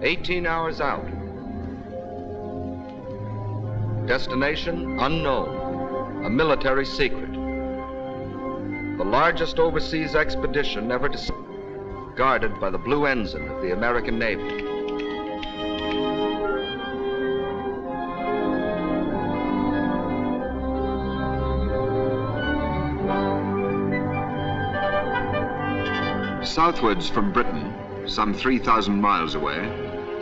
18 hours out. Destination unknown, a military secret. The largest overseas expedition ever guarded by the blue ensign of the American Navy. Southwards from Britain, some 3,000 miles away,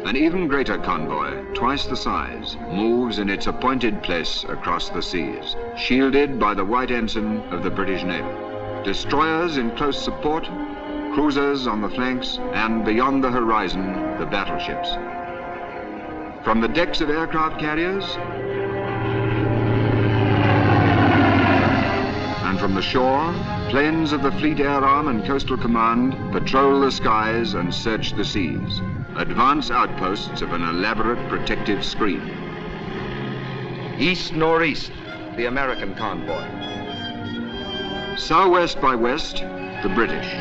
an even greater convoy, twice the size, moves in its appointed place across the seas, shielded by the white ensign of the British Navy. Destroyers in close support, cruisers on the flanks, and beyond the horizon, the battleships. From the decks of aircraft carriers, and from the shore, planes of the Fleet Air Arm and Coastal Command patrol the skies and search the seas, advance outposts of an elaborate protective screen. East-northeast, the American convoy. Southwest by west, the British.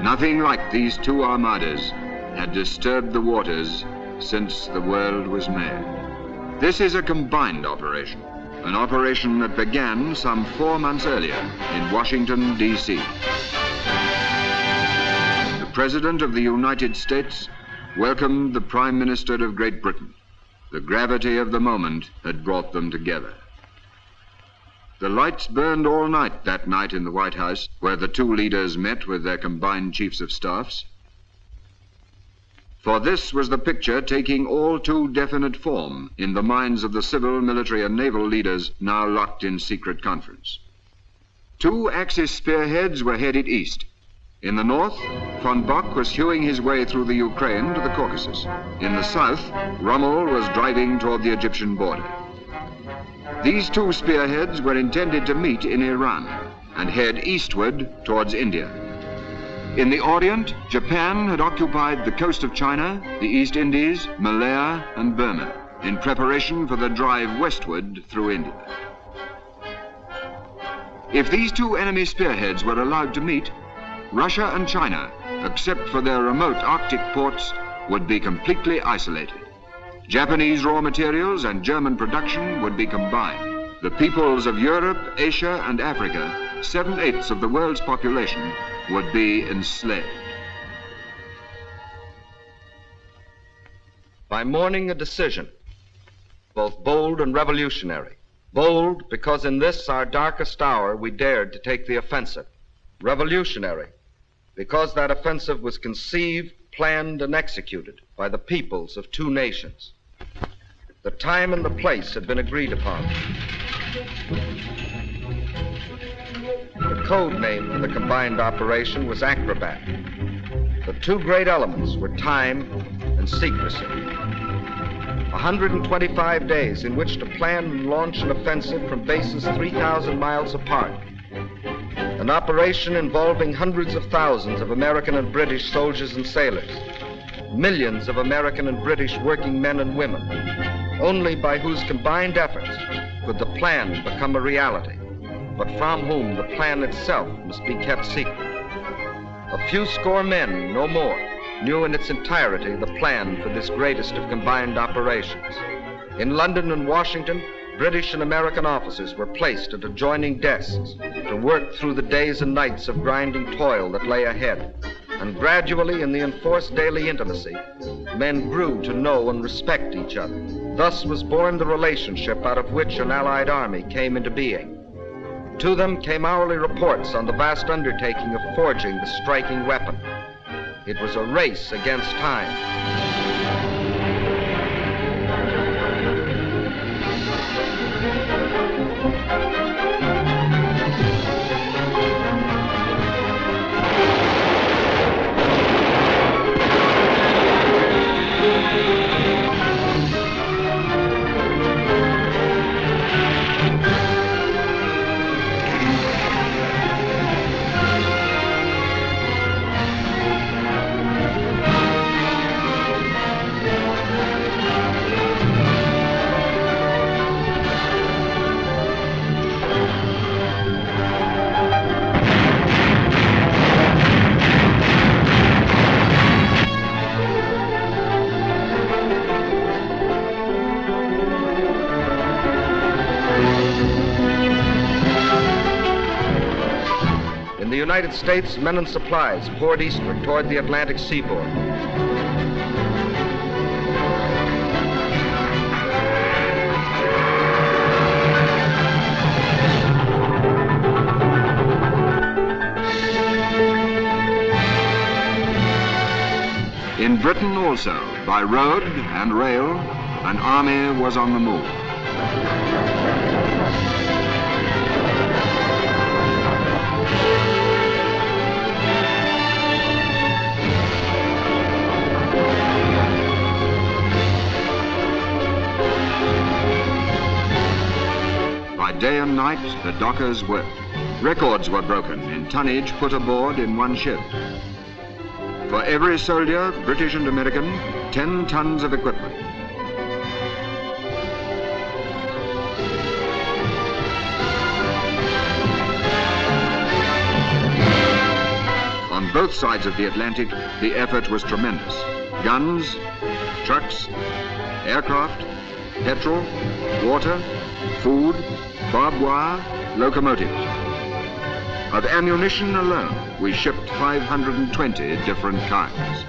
Nothing like these two armadas had disturbed the waters since the world was made. This is a combined operation, an operation that began some 4 months earlier in Washington, D.C. The President of the United States welcomed the Prime Minister of Great Britain. The gravity of the moment had brought them together. The lights burned all night that night in the White House, where the two leaders met with their combined chiefs of staffs. For this was the picture taking all too definite form in the minds of the civil, military, and naval leaders now locked in secret conference. Two Axis spearheads were headed east. In the north, von Bock was hewing his way through the Ukraine to the Caucasus. In the south, Rommel was driving toward the Egyptian border. These two spearheads were intended to meet in Iran and head eastward towards India. In the Orient, Japan had occupied the coast of China, the East Indies, Malaya, and Burma in preparation for the drive westward through India. If these two enemy spearheads were allowed to meet, Russia and China, except for their remote Arctic ports, would be completely isolated. Japanese raw materials and German production would be combined. The peoples of Europe, Asia, and Africa, 7/8 of the world's population, would be enslaved. By morning, a decision, both bold and revolutionary. Bold because in this, our darkest hour, we dared to take the offensive. Revolutionary because that offensive was conceived, planned, and executed by the peoples of two nations. The time and the place had been agreed upon. The code name for the combined operation was Acrobat. The two great elements were time and secrecy. 125 days in which to plan and launch an offensive from bases 3,000 miles apart. An operation involving hundreds of thousands of American and British soldiers and sailors, millions of American and British working men and women, only by whose combined efforts could the plan become a reality, but from whom the plan itself must be kept secret. A few score men, no more, knew in its entirety the plan for this greatest of combined operations. In London and Washington, British and American officers were placed at adjoining desks to work through the days and nights of grinding toil that lay ahead. And gradually, in the enforced daily intimacy, men grew to know and respect each other. Thus was born the relationship out of which an Allied army came into being. To them came hourly reports on the vast undertaking of forging the striking weapon. It was a race against time. United States, men and supplies poured eastward toward the Atlantic seaboard. In Britain also, by road and rail, an army was on the move. By day and night, the dockers worked. Records were broken in tonnage put aboard in one ship. For every soldier, British and American, 10 tons of equipment. On both sides of the Atlantic, the effort was tremendous. Guns, trucks, aircraft, petrol, water, food, barbed wire, locomotives. Of ammunition alone, we shipped 520 different kinds.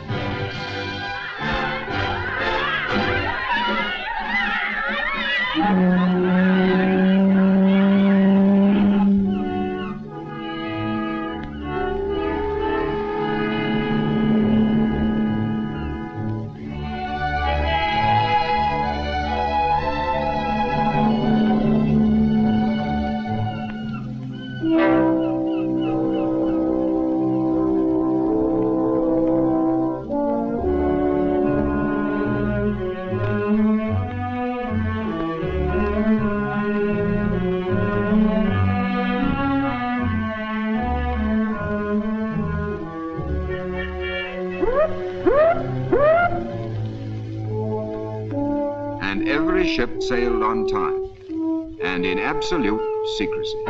And every ship sailed on time and in absolute secrecy.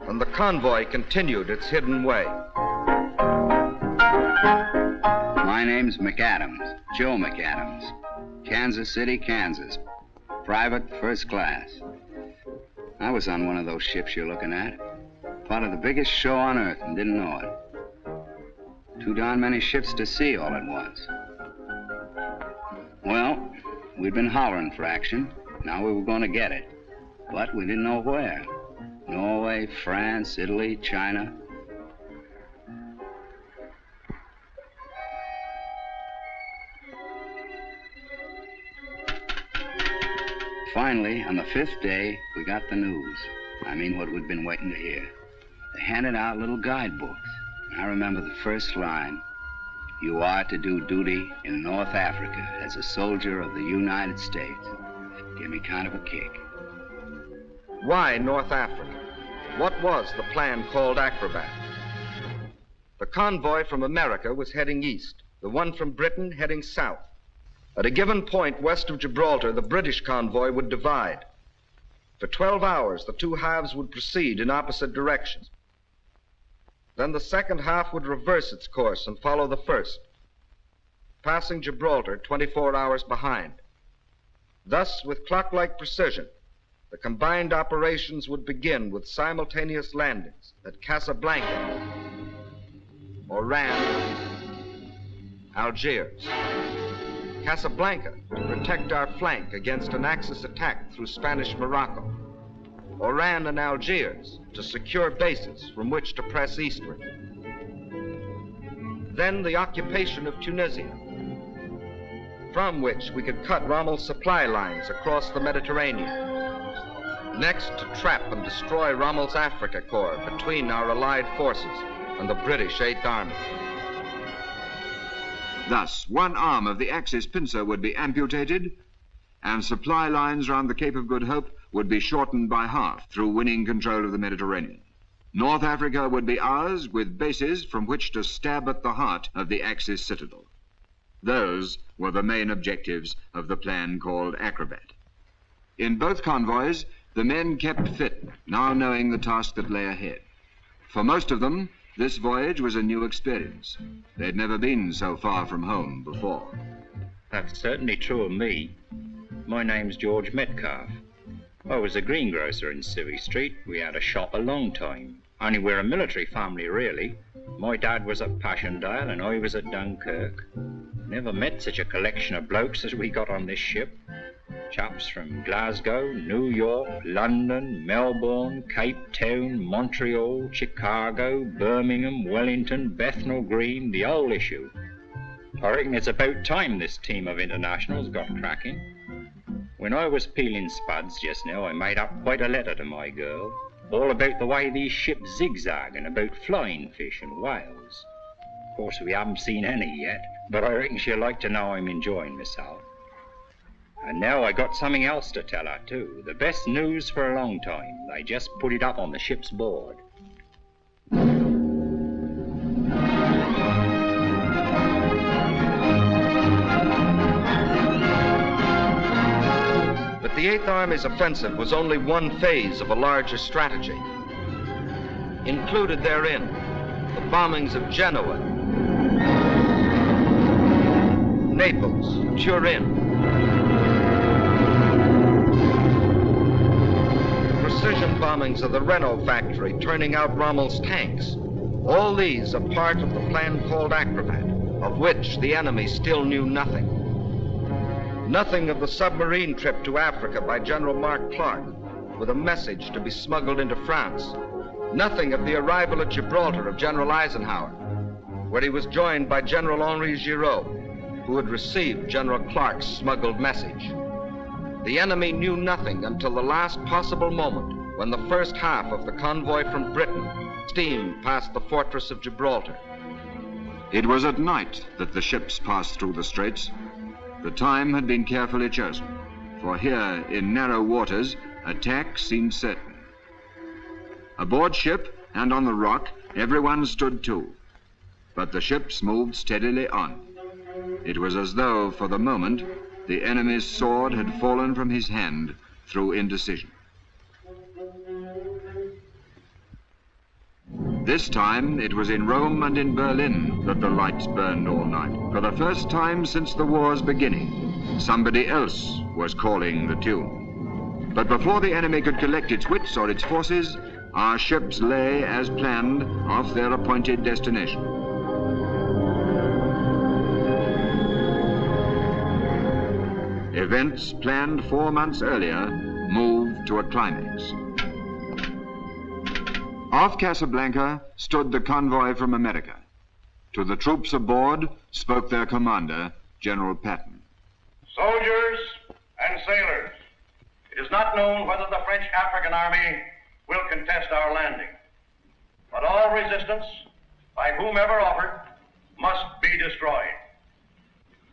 And the convoy continued its hidden way. My name's McAdams, Joe McAdams, Kansas City, Kansas, private first class. I was on one of those ships you're looking at, part of the biggest show on earth and didn't know it. Too darn many ships to see all at once. Well, we'd been hollering for action. Now we were going to get it, but we didn't know where. Norway, France, Italy, China. Finally, on the 5th day, we got the news. I mean, what we'd been waiting to hear. They handed out little guidebooks. I remember the first line. You are to do duty in North Africa as a soldier of the United States. Gave me kind of a kick. Why North Africa? What was the plan called Acrobat? The convoy from America was heading east, the one from Britain heading south. At a given point west of Gibraltar, the British convoy would divide. For 12 hours, the two halves would proceed in opposite directions. Then the second half would reverse its course and follow the first, passing Gibraltar 24 hours behind. Thus, with clock-like precision, the combined operations would begin with simultaneous landings at Casablanca, Oran, Algiers. Casablanca to protect our flank against an Axis attack through Spanish Morocco. Oran and Algiers to secure bases from which to press eastward. Then the occupation of Tunisia, from which we could cut Rommel's supply lines across the Mediterranean. Next, to trap and destroy Rommel's Afrika Corps between our allied forces and the British Eighth Army. Thus, one arm of the Axis pincer would be amputated, and supply lines round the Cape of Good Hope would be shortened by half through winning control of the Mediterranean. North Africa would be ours, with bases from which to stab at the heart of the Axis citadel. Those were the main objectives of the plan called Acrobat. In both convoys, the men kept fit, now knowing the task that lay ahead. For most of them, this voyage was a new experience. They'd never been so far from home before. That's certainly true of me. My name's George Metcalf. I was a greengrocer in Civvy Street. We had a shop a long time. Only we're a military family, really. My dad was at Passchendaele and I was at Dunkirk. Never met such a collection of blokes as we got on this ship. Chaps from Glasgow, New York, London, Melbourne, Cape Town, Montreal, Chicago, Birmingham, Wellington, Bethnal Green, the whole issue. I reckon it's about time this team of internationals got cracking. When I was peeling spuds just now, I made up quite a letter to my girl, all about the way these ships zigzag and about flying fish and whales. Of course, we haven't seen any yet, but I reckon she'll like to know I'm enjoying myself. And now I got something else to tell her, too. The best news for a long time. They just put it up on the ship's board. But the Eighth Army's offensive was only one phase of a larger strategy. Included therein, the bombings of Genoa, Naples, Turin, precision bombings of the Renault factory turning out Rommel's tanks. All these are part of the plan called Acrobat, of which the enemy still knew nothing. Nothing of the submarine trip to Africa by General Mark Clark, with a message to be smuggled into France. Nothing of the arrival at Gibraltar of General Eisenhower, where he was joined by General Henri Giraud, who had received General Clark's smuggled message. The enemy knew nothing until the last possible moment, when the first half of the convoy from Britain steamed past the fortress of Gibraltar. It was at night that the ships passed through the straits. The time had been carefully chosen, for here in narrow waters, attack seemed certain. Aboard ship and on the rock, everyone stood to, but the ships moved steadily on. It was as though, for the moment, the enemy's sword had fallen from his hand through indecision. This time, it was in Rome and in Berlin that the lights burned all night. For the first time since the war's beginning, somebody else was calling the tune. But before the enemy could collect its wits or its forces, our ships lay, as planned, off their appointed destination. Events planned 4 months earlier moved to a climax. Off Casablanca stood the convoy from America. To the troops aboard spoke their commander, General Patton. Soldiers and sailors, it is not known whether the French African army will contest our landing. But all resistance, by whomever offered, must be destroyed.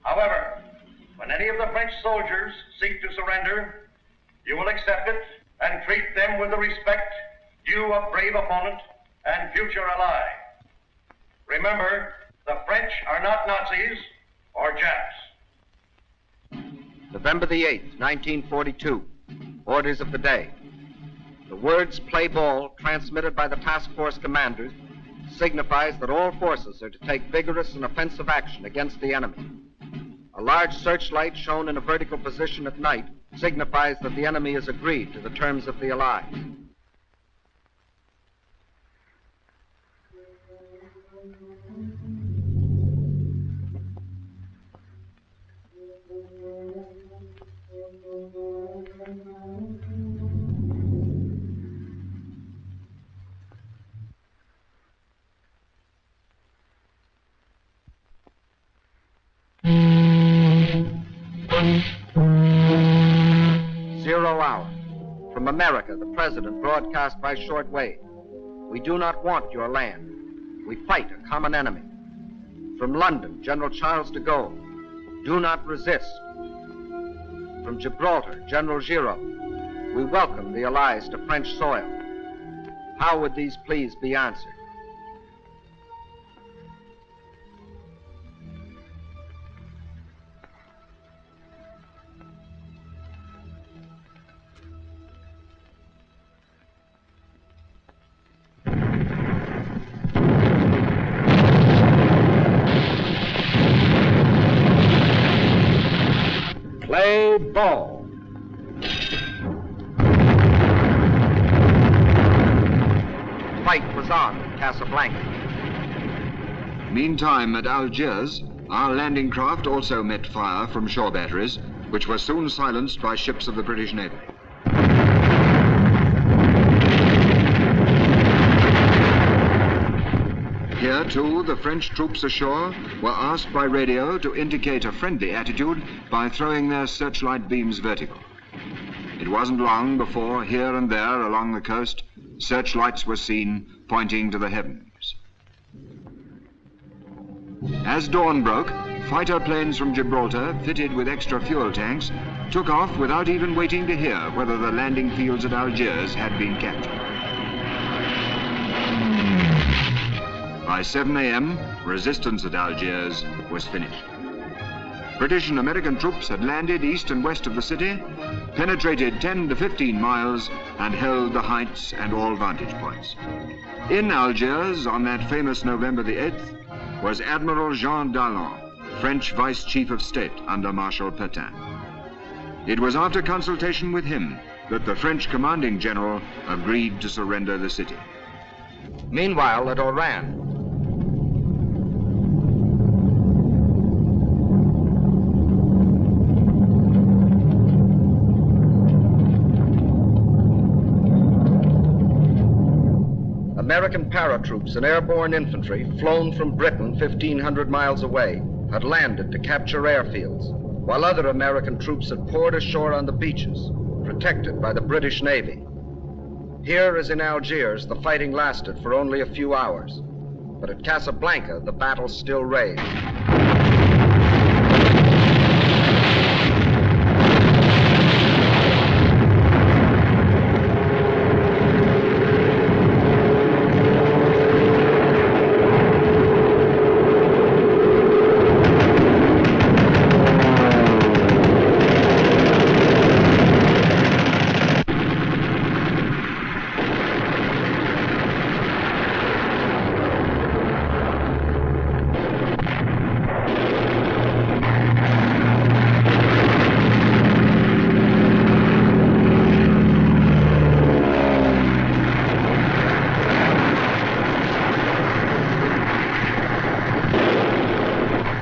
However, when any of the French soldiers seek to surrender, you will accept it and treat them with the respect due a brave opponent and future ally. Remember, the French are not Nazis or Japs. November the 8th, 1942. Orders of the day. The words "play ball," transmitted by the task force commanders, signifies that all forces are to take vigorous and offensive action against the enemy. A large searchlight shown in a vertical position at night signifies that the enemy has agreed to the terms of the Allies. Zero hour. From America, the President broadcast by shortwave. We do not want your land. We fight a common enemy. From London, General Charles de Gaulle. Do not resist. From Gibraltar, General Giraud. We welcome the Allies to French soil. How would these pleas be answered? Play ball. Fight was on at Casablanca. Meantime, at Algiers, our landing craft also met fire from shore batteries, which were soon silenced by ships of the British Navy. Here, too, the French troops ashore were asked by radio to indicate a friendly attitude by throwing their searchlight beams vertical. It wasn't long before, here and there along the coast, searchlights were seen pointing to the heavens. As dawn broke, fighter planes from Gibraltar, fitted with extra fuel tanks, took off without even waiting to hear whether the landing fields at Algiers had been captured. By 7 a.m., resistance at Algiers was finished. British and American troops had landed east and west of the city, penetrated 10 to 15 miles, and held the heights and all vantage points. In Algiers, on that famous November the 8th, was Admiral Jean Dallon, French Vice Chief of State under Marshal Pétain. It was after consultation with him that the French commanding general agreed to surrender the city. Meanwhile, at Oran, American paratroops and airborne infantry, flown from Britain 1,500 miles away, had landed to capture airfields, while other American troops had poured ashore on the beaches, protected by the British Navy. Here, as in Algiers, the fighting lasted for only a few hours, but at Casablanca, the battle still raged.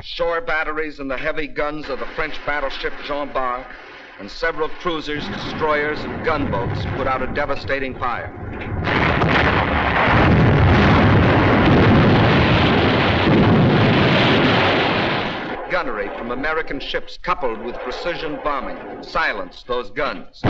Shore batteries and the heavy guns of the French battleship Jean Bart and several cruisers, destroyers, and gunboats put out a devastating fire. Gunnery from American ships, coupled with precision bombing, silenced those guns.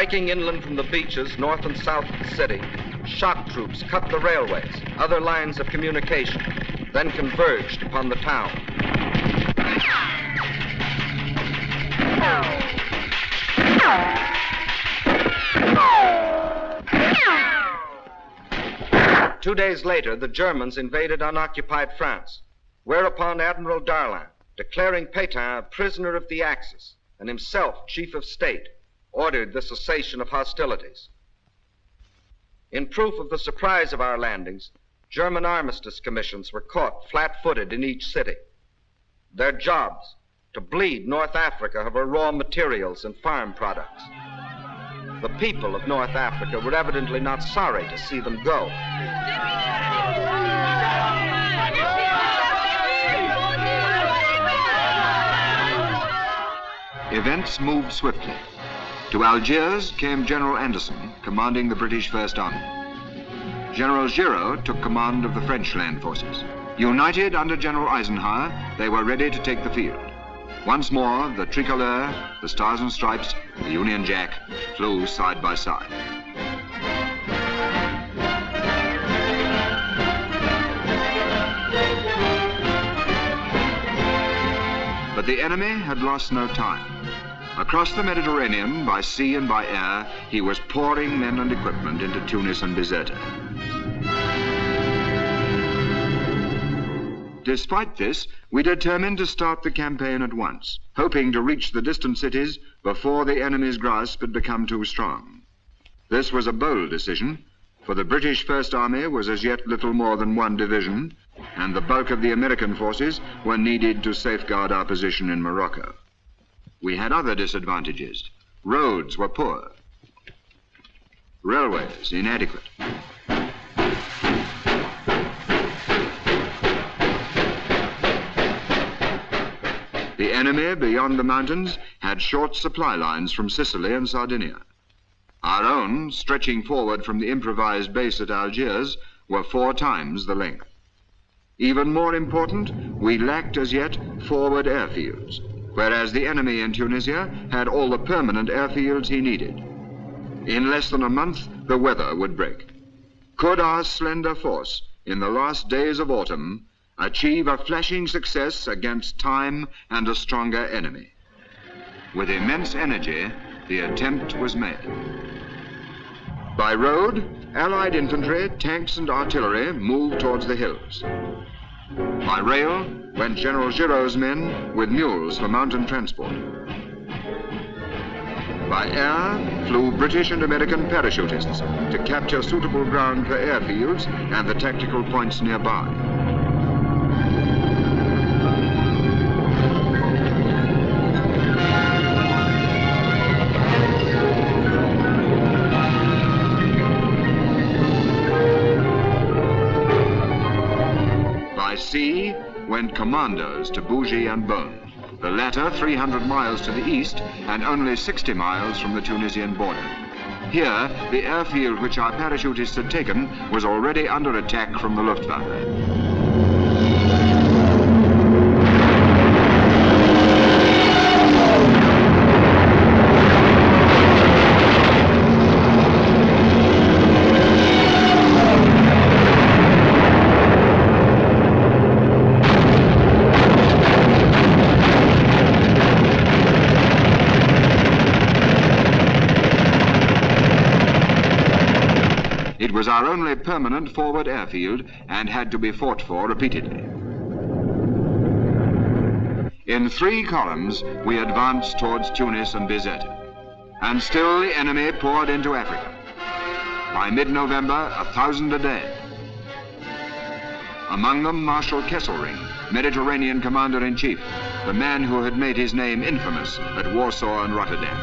Striking inland from the beaches north and south of the city, shock troops cut the railways, other lines of communication, then converged upon the town. 2 days later, the Germans invaded unoccupied France, whereupon Admiral Darlan, declaring Pétain a prisoner of the Axis and himself chief of state, ordered the cessation of hostilities. In proof of the surprise of our landings, German armistice commissions were caught flat-footed in each city. Their jobs, to bleed North Africa of her raw materials and farm products. The people of North Africa were evidently not sorry to see them go. Events moved swiftly. To Algiers came General Anderson, commanding the British First Army. General Giraud took command of the French land forces. United under General Eisenhower, they were ready to take the field. Once more, the tricolor, the stars and stripes, the Union Jack flew side by side. But the enemy had lost no time. Across the Mediterranean, by sea and by air, he was pouring men and equipment into Tunis and Bizerta. Despite this, we determined to start the campaign at once, hoping to reach the distant cities before the enemy's grasp had become too strong. This was a bold decision, for the British First Army was as yet little more than one division, and the bulk of the American forces were needed to safeguard our position in Morocco. We had other disadvantages. Roads were poor, railways inadequate. The enemy beyond the mountains had short supply lines from Sicily and Sardinia. Our own, stretching forward from the improvised base at Algiers, were 4 times the length. Even more important, we lacked as yet forward airfields, whereas the enemy in Tunisia had all the permanent airfields he needed. In less than a month, the weather would break. Could our slender force, in the last days of autumn, achieve a flashing success against time and a stronger enemy? With immense energy, the attempt was made. By road, Allied infantry, tanks and artillery moved towards the hills. By rail went General Giraud's men with mules for mountain transport. By air flew British and American parachutists to capture suitable ground for airfields and the tactical points nearby. By sea went commandos to Bougie and Beaune, the latter 300 miles to the east and only 60 miles from the Tunisian border. Here, the airfield which our parachutists had taken was already under attack from the Luftwaffe. It was our only permanent forward airfield and had to be fought for repeatedly. In 3 columns, we advanced towards Tunis and Bizerta. And still the enemy poured into Africa. By mid-November, 1,000 a day. Among them, Marshal Kesselring, Mediterranean Commander-in-Chief, the man who had made his name infamous at Warsaw and Rotterdam.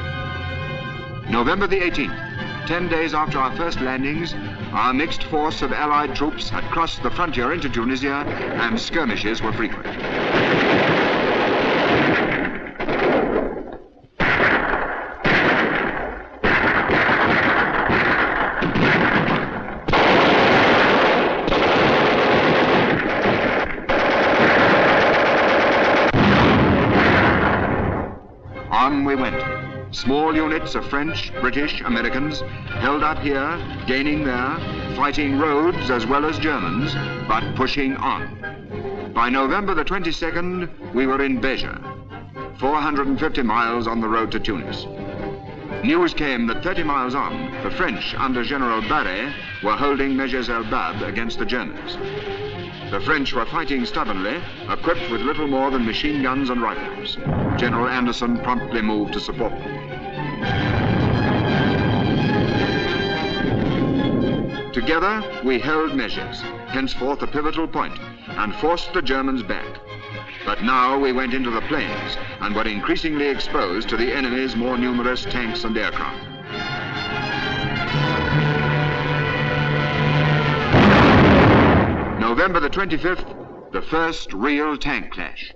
November the 18th. 10 days after our first landings, our mixed force of Allied troops had crossed the frontier into Tunisia and skirmishes were frequent. On we went, Small units of French, British, Americans held up here, gaining there, fighting Rhodes as well as Germans, but pushing on. By November the 22nd, we were in Béja, 450 miles on the road to Tunis. News came that 30 miles on, the French under General Barré were holding Meges el Bab against the Germans. The French were fighting stubbornly, equipped with little more than machine guns and rifles. General Anderson promptly moved to support them. Together, we held Meges, henceforth a pivotal point, and forced the Germans back. But now we went into the plains and were increasingly exposed to the enemy's more numerous tanks and aircraft. November the 25th, the first real tank clash.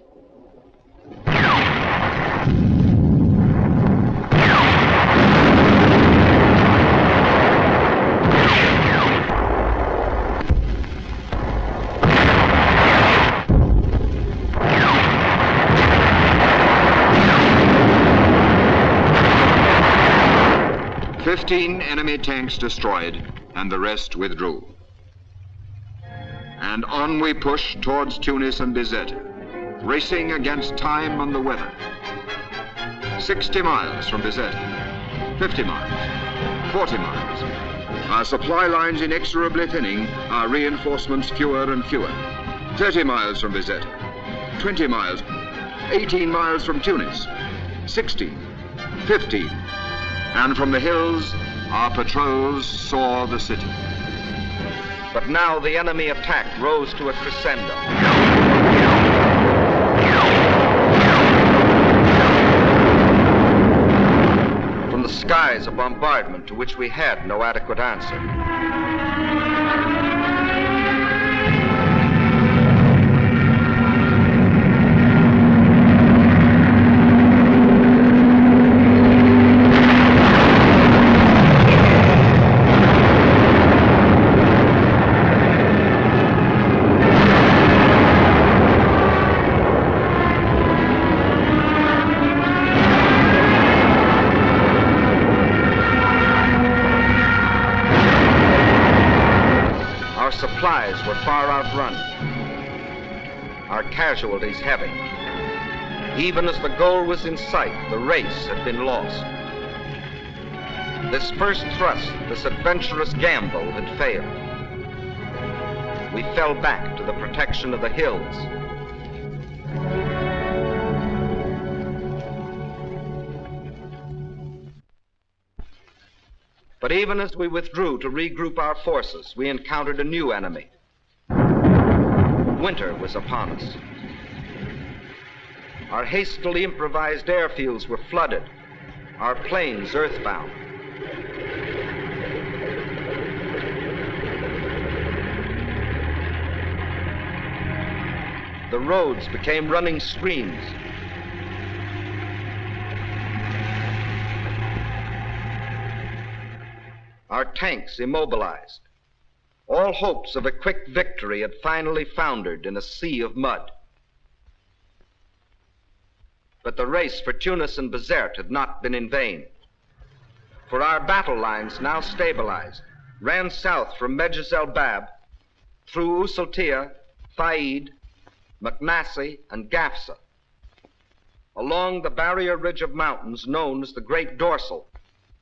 "15 enemy tanks destroyed, and the rest withdrew. And on we pushed towards Tunis and Bizerte, racing against time and the weather. 60 miles from Bizerte, 50 miles, 40 miles. Our supply lines inexorably thinning, our reinforcements fewer and fewer. 30 miles from Bizerte, 20 miles, 18 miles from Tunis, 16, 15. And from the hills, our patrols saw the city. But now the enemy attack rose to a crescendo. From the skies, a bombardment to which we had no adequate answer. Supplies were far outrun, our casualties heavy. Even as the goal was in sight, the race had been lost. This first thrust, this adventurous gamble had failed. We fell back to the protection of the hills. But even as we withdrew to regroup our forces, we encountered a new enemy. Winter was upon us. Our hastily improvised airfields were flooded, our planes earthbound. The roads became running streams. Our tanks immobilized. All hopes of a quick victory had finally foundered in a sea of mud. But the race for Tunis and Bizerte had not been in vain. For our battle lines, now stabilized, ran south from Meges el Bab through Usultia, Faid, Maknassi, and Gafsa, along the barrier ridge of mountains known as the Great Dorsal,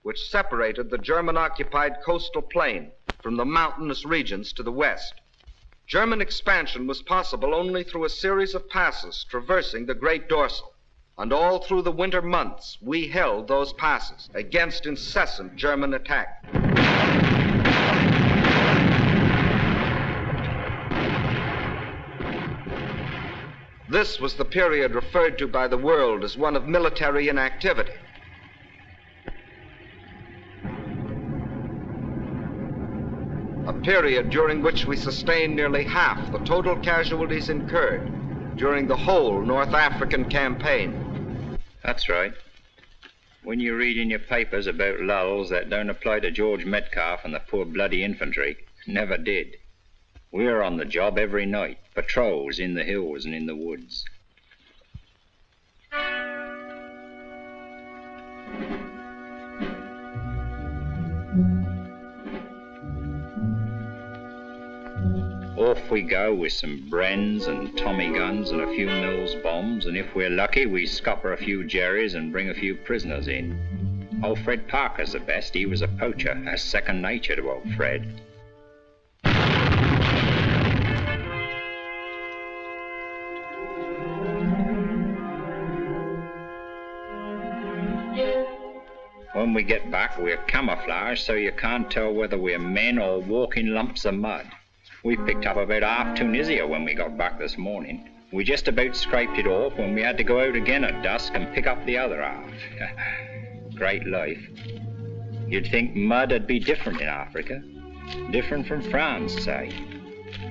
which separated the German-occupied coastal plain from the mountainous regions to the west. German expansion was possible only through a series of passes traversing the Great Dorsal, and all through the winter months we held those passes against incessant German attack. This was the period referred to by the world as one of military inactivity. A period during which we sustained nearly half the total casualties incurred during the whole North African campaign. That's right. When you read in your papers about lulls that don't apply to George Metcalf and the poor bloody infantry, never did. We're on the job every night, patrols in the hills and in the woods. Off we go with some Brens and Tommy guns and a few Mills bombs, and if we're lucky, we scupper a few Jerrys and bring a few prisoners in. Old Fred Parker's the best. He was a poacher. That's second nature to old Fred. When we get back, we're camouflaged, so you can't tell whether we're men or walking lumps of mud. We picked up about half Tunisia when we got back this morning. We just about scraped it off when we had to go out again at dusk and pick up the other half. Great life. You'd think mud would be different in Africa. Different from France, say.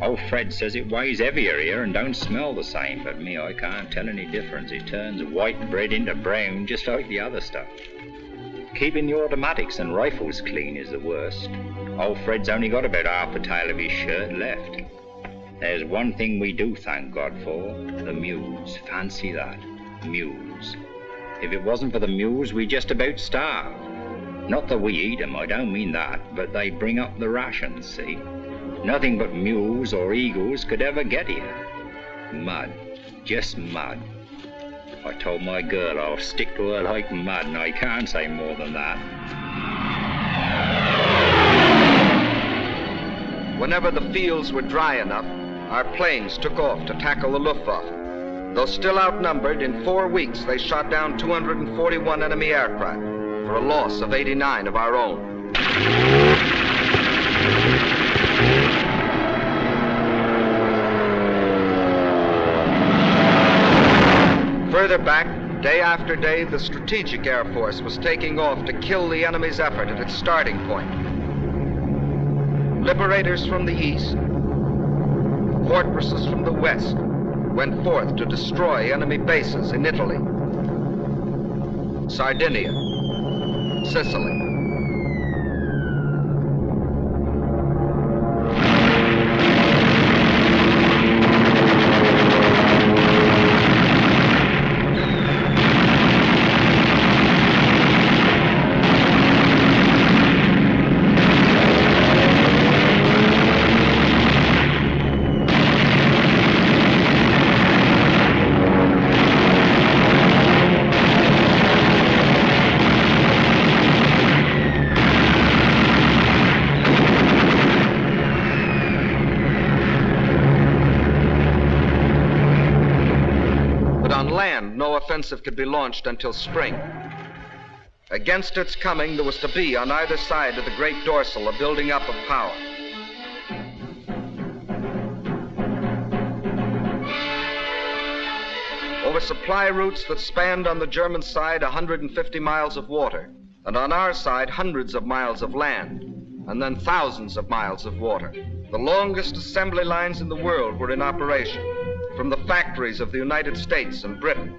Old Fred says it weighs heavier here and don't smell the same, but me, I can't tell any difference. It turns white bread into brown just like the other stuff. Keeping the automatics and rifles clean is the worst. Old Fred's only got about half a tail of his shirt left. There's one thing we do thank God for, the mules. Fancy that, mules. If it wasn't for the mules, we'd just about starve. Not that we eat them, I don't mean that, but they bring up the rations, see? Nothing but mules or eagles could ever get here. Mud, just mud. I told my girl I'll stick to her like mud, and I can't say more than that. Whenever the fields were dry enough, our planes took off to tackle the Luftwaffe. Though still outnumbered, in 4 weeks they shot down 241 enemy aircraft, for a loss of 89 of our own. Further back, day after day, the Strategic Air Force was taking off to kill the enemy's effort at its starting point. Liberators from the east, fortresses from the west, went forth to destroy enemy bases in Italy, Sardinia, Sicily. No offensive could be launched until spring. Against its coming, there was to be, on either side of the great dorsal, a building up of power. Over supply routes that spanned on the German side 150 miles of water, and on our side hundreds of miles of land, and then thousands of miles of water. The longest assembly lines in the world were in operation, from the factories of the United States and Britain,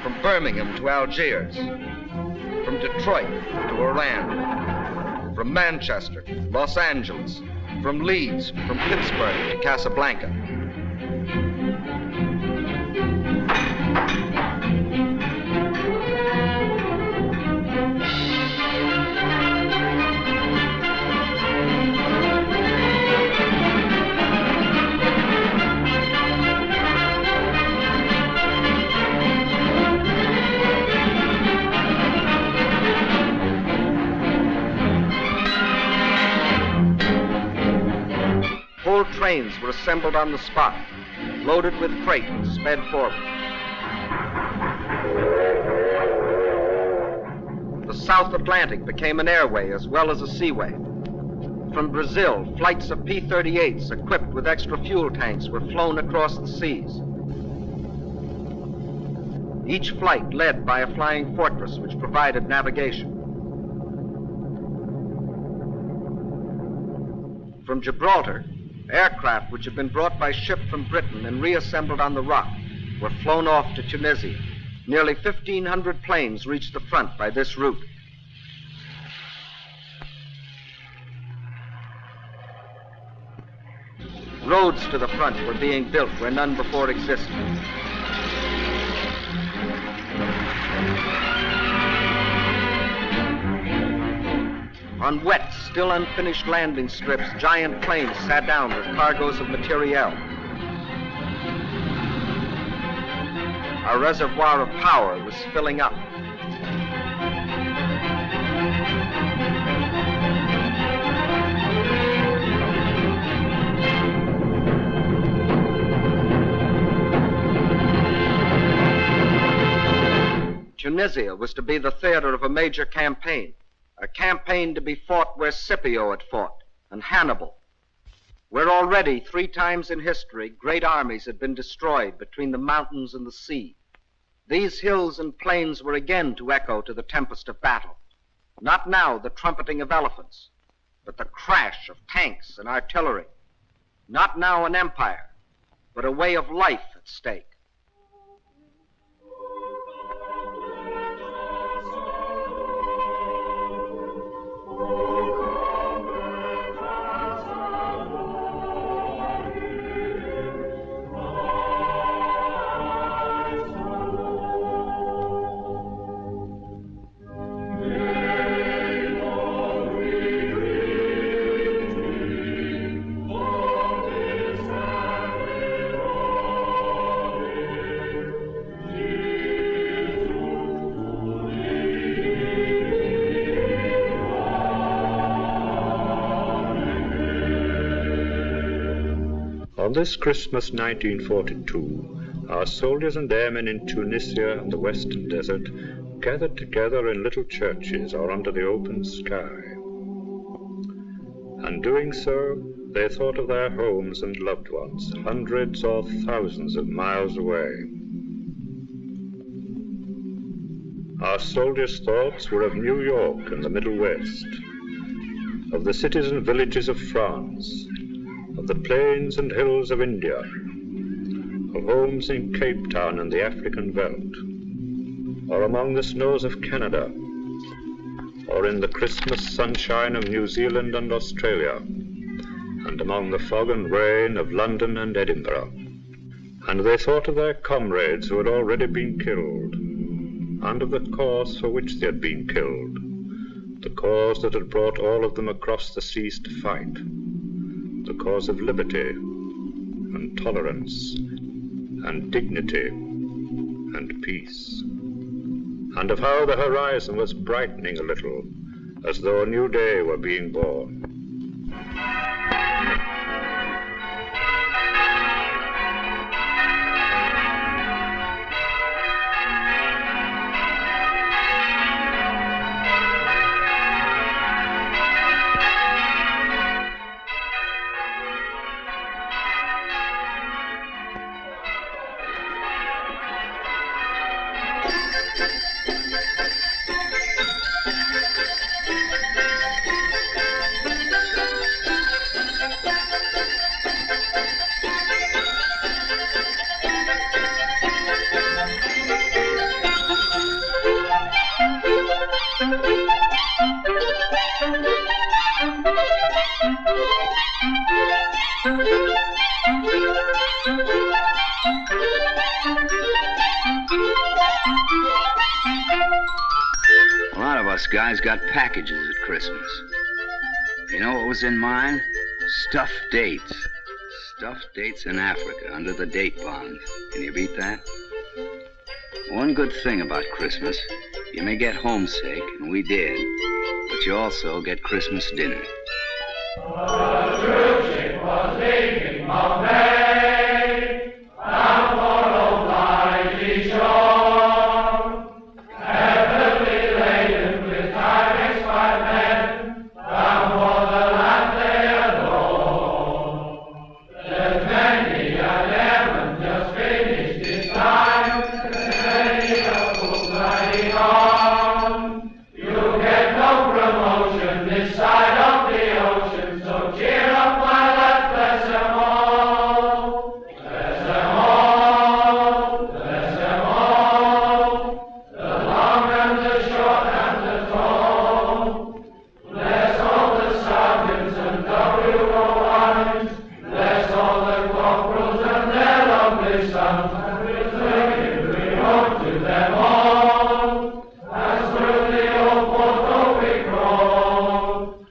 from Birmingham to Algiers, from Detroit to Oran, from Manchester, Los Angeles, from Leeds, from Pittsburgh to Casablanca. Whole trains were assembled on the spot, loaded with freight and sped forward. The South Atlantic became an airway as well as a seaway. From Brazil, flights of P-38s equipped with extra fuel tanks were flown across the seas. Each flight led by a flying fortress which provided navigation. From Gibraltar, aircraft which had been brought by ship from Britain and reassembled on the Rock were flown off to Tunisia. Nearly 1,500 planes reached the front by this route. Roads to the front were being built where none before existed. On wet, still unfinished landing strips, giant planes sat down with cargoes of materiel. Our reservoir of power was filling up. Tunisia was to be the theater of a major campaign, a campaign to be fought where Scipio had fought, and Hannibal, where already 3 times in history great armies had been destroyed between the mountains and the sea. These hills and plains were again to echo to the tempest of battle. Not now the trumpeting of elephants, but the crash of tanks and artillery. Not now an empire, but a way of life at stake. On this Christmas 1942, our soldiers and airmen in Tunisia and the Western Desert gathered together in little churches or under the open sky. And doing so, they thought of their homes and loved ones, hundreds or thousands of miles away. Our soldiers' thoughts were of New York and the Middle West, of the cities and villages of France, of the plains and hills of India, of homes in Cape Town and the African veldt, or among the snows of Canada, or in the Christmas sunshine of New Zealand and Australia, and among the fog and rain of London and Edinburgh. And they thought of their comrades who had already been killed, and of the cause for which they had been killed, the cause that had brought all of them across the seas to fight, the cause of liberty and tolerance and dignity and peace, and of how the horizon was brightening a little, as though a new day were being born. A lot of us guys got packages at Christmas. You know what was in mine? Stuffed dates. Stuffed dates in Africa under the date bonds. Can you beat that? One good thing about Christmas, you may get homesick, and we did, but you also get Christmas dinner. The troop ship was leaving Bombay, bound for old Algiers shore, heavily laden with tidings by men, bound for the land they adore. The 20th airman just finished his time, many a fool riding on. You get no promotion this side of the ocean, so cheer up, my lad, bless them all. Bless them all, bless them all, the long and the short and the tall. Bless all the sergeants and W.O.Rs, bless all the corporals and their lovely sons, and we'll sing we hope to them all. As through the old Porto we crawl,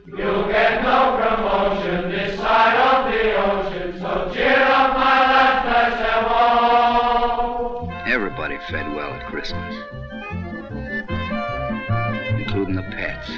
Everybody fed well at Christmas, including the pets.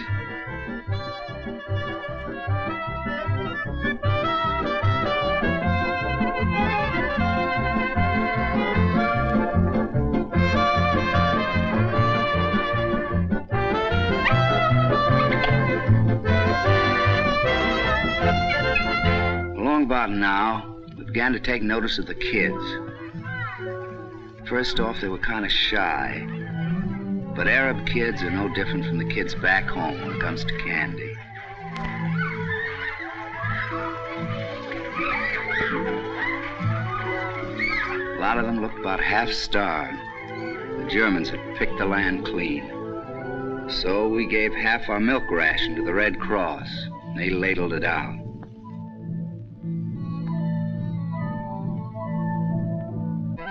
Along about now, we began to take notice of the kids. First off, they were kind of shy. But Arab kids are no different from the kids back home when it comes to candy. A lot of them looked about half starved. The Germans had picked the land clean. So we gave half our milk ration to the Red Cross. And they ladled it out.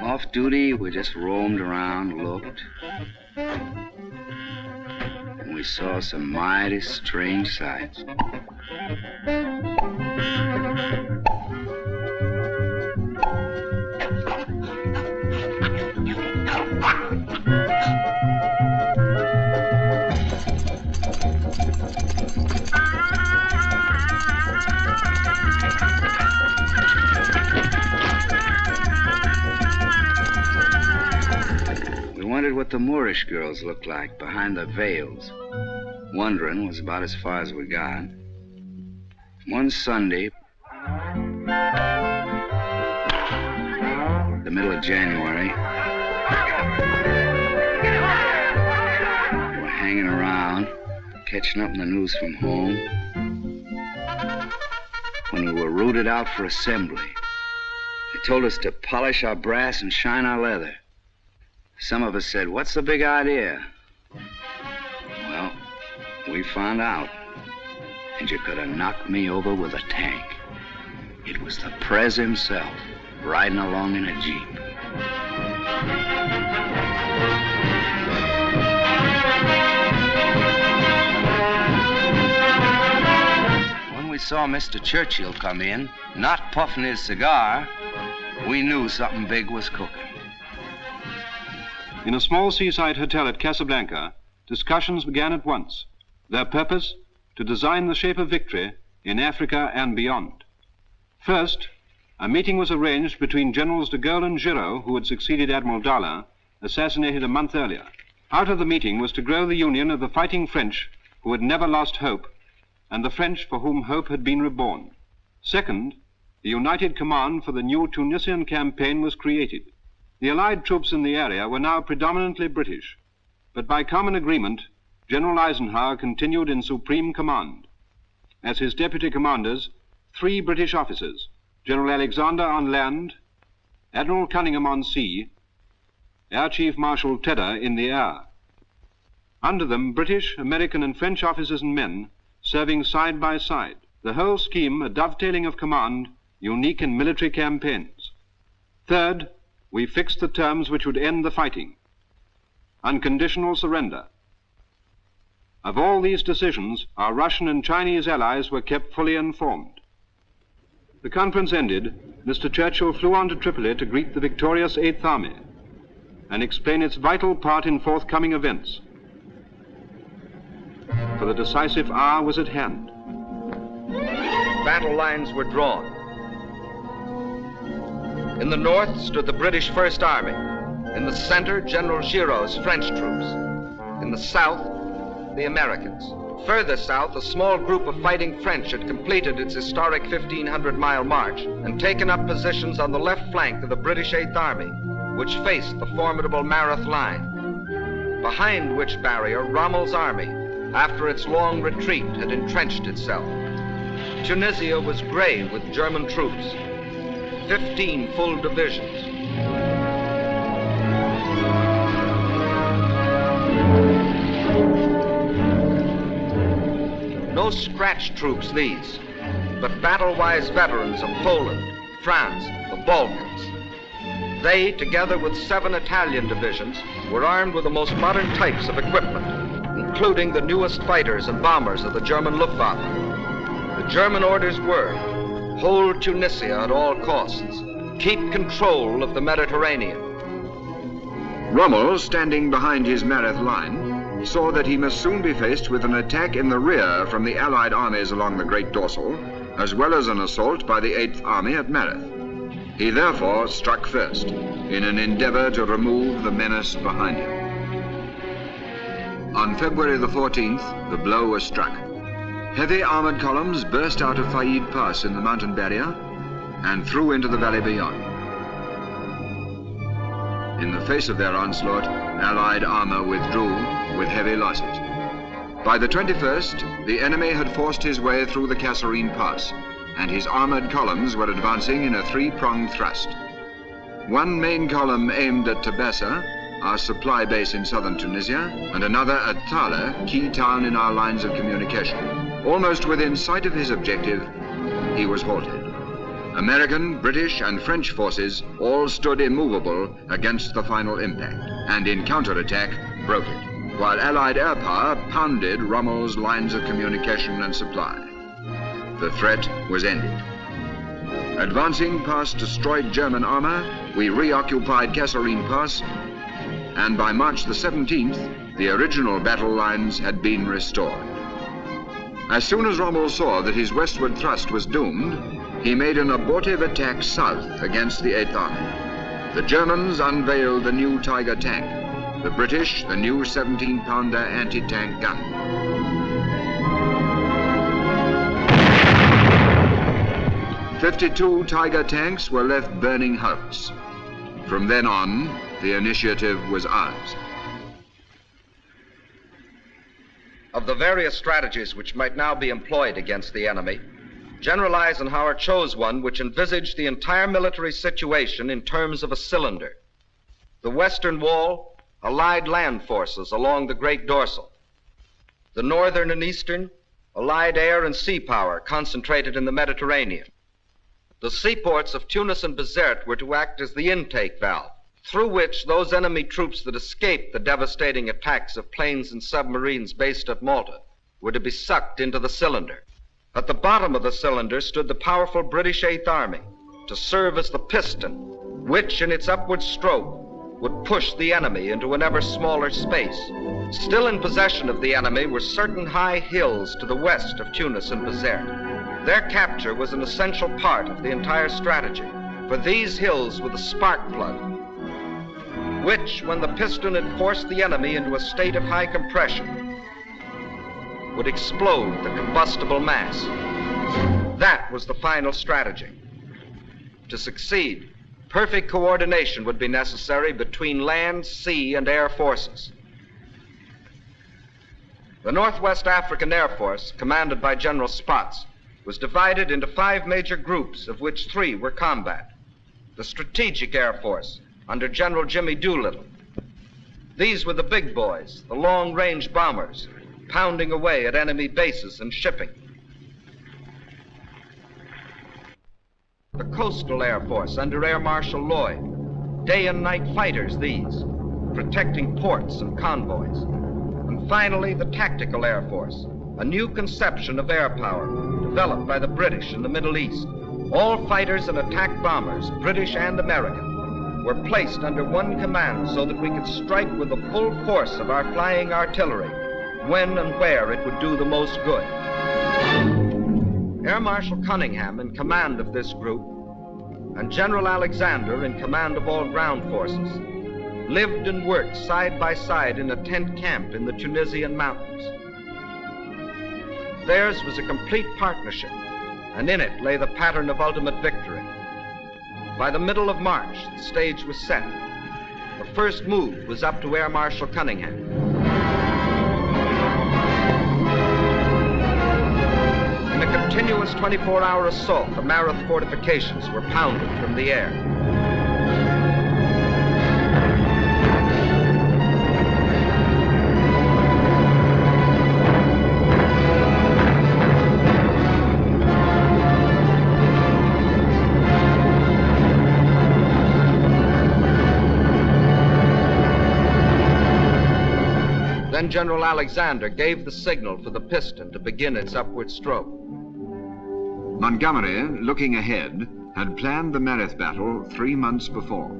Off duty, we just roamed around, looked. And we saw some mighty strange sights. What the Moorish girls looked like behind the veils. Wondering was about as far as we got. One Sunday, the middle of January, we were hanging around, catching up on the news from home, when we were routed out for assembly. They told us to polish our brass and shine our leather. Some of us said, "What's the big idea?" Well, we found out. And you could have knocked me over with a tank. It was the Prez himself, riding along in a Jeep. When we saw Mr. Churchill come in, not puffing his cigar, we knew something big was cooking. In a small seaside hotel at Casablanca, discussions began at once. Their purpose, to design the shape of victory in Africa and beyond. First, a meeting was arranged between Generals de Gaulle and Giraud, who had succeeded Admiral Darlan, assassinated a month earlier. Out of the meeting was to grow the union of the fighting French, who had never lost hope, and the French for whom hope had been reborn. Second, the united command for the new Tunisian campaign was created. The Allied troops in the area were now predominantly British, but by common agreement, General Eisenhower continued in supreme command. As his deputy commanders, 3 British officers, General Alexander on land, Admiral Cunningham on sea, Air Chief Marshal Tedder in the air. Under them, British, American, and French officers and men serving side by side. The whole scheme a dovetailing of command, unique in military campaigns. Third, we fixed the terms which would end the fighting. Unconditional surrender. Of all these decisions, our Russian and Chinese allies were kept fully informed. The conference ended, Mr. Churchill flew on to Tripoli to greet the victorious 8th Army and explain its vital part in forthcoming events. For the decisive hour was at hand. Battle lines were drawn. In the north stood the British First Army. In the center, General Giraud's French troops. In the south, the Americans. Further south, a small group of fighting French had completed its historic 1,500-mile march and taken up positions on the left flank of the British 8th Army, which faced the formidable Mareth line, behind which barrier Rommel's army, after its long retreat, had entrenched itself. Tunisia was gray with German troops, 15 full divisions. No scratch troops, these, but battle-wise veterans of Poland, France, the Balkans. They, together with 7 Italian divisions, were armed with the most modern types of equipment, including the newest fighters and bombers of the German Luftwaffe. The German orders were, hold Tunisia at all costs, keep control of the Mediterranean. Rommel, standing behind his Mareth line, saw that he must soon be faced with an attack in the rear from the Allied armies along the Great Dorsal, as well as an assault by the 8th Army at Mareth. He therefore struck first, in an endeavor to remove the menace behind him. On February the 14th, the blow was struck. Heavy armored columns burst out of Faid Pass in the mountain barrier and through into the valley beyond. In the face of their onslaught, Allied armor withdrew with heavy losses. By the 21st, the enemy had forced his way through the Kasserine Pass, and his armored columns were advancing in a three-pronged thrust. One main column aimed at Tabessa, our supply base in southern Tunisia, and another at Thala, key town in our lines of communication. Almost within sight of his objective, he was halted. American, British, and French forces all stood immovable against the final impact, and in counterattack broke it, while Allied air power pounded Rommel's lines of communication and supply. The threat was ended. Advancing past destroyed German armor, we reoccupied Kasserine Pass, and by March the 17th, the original battle lines had been restored. As soon as Rommel saw that his westward thrust was doomed, he made an abortive attack south against the 8th Army. The Germans unveiled the new Tiger tank, the British the new 17-pounder anti-tank gun. "52 Tiger tanks were left burning hulks. From then on, the initiative was ours." Of the various strategies which might now be employed against the enemy, General Eisenhower chose one which envisaged the entire military situation in terms of a cylinder. The western wall, Allied land forces along the Great Dorsal. The northern and eastern, Allied air and sea power concentrated in the Mediterranean. The seaports of Tunis and Bizerte were to act as the intake valve, through which those enemy troops that escaped the devastating attacks of planes and submarines based at Malta were to be sucked into the cylinder. At the bottom of the cylinder stood the powerful British 8th Army to serve as the piston, which in its upward stroke would push the enemy into an ever smaller space. Still in possession of the enemy were certain high hills to the west of Tunis and Bizerte. Their capture was an essential part of the entire strategy, for these hills were the spark plug, which, when the piston had forced the enemy into a state of high compression, would explode the combustible mass. That was the final strategy. To succeed, perfect coordination would be necessary between land, sea, and air forces. The Northwest African Air Force, commanded by General Spaatz, was divided into 5 major groups, of which 3 were combat. The Strategic Air Force, under General Jimmy Doolittle. These were the big boys, the long-range bombers, pounding away at enemy bases and shipping. The Coastal Air Force under Air Marshal Lloyd. Day and night fighters, these, protecting ports and convoys. And finally, the Tactical Air Force, a new conception of air power developed by the British in the Middle East. All fighters and attack bombers, British and American, were placed under one command so that we could strike with the full force of our flying artillery when and where it would do the most good. Air Marshal Cunningham in command of this group, and General Alexander in command of all ground forces, lived and worked side by side in a tent camp in the Tunisian mountains. Theirs was a complete partnership, and in it lay the pattern of ultimate victory. By the middle of March, the stage was set. The first move was up to Air Marshal Cunningham. In a continuous 24-hour assault, the Mareth fortifications were pounded from the air. Then General Alexander gave the signal for the piston to begin its upward stroke. Montgomery, looking ahead, had planned the Mareth battle 3 months before.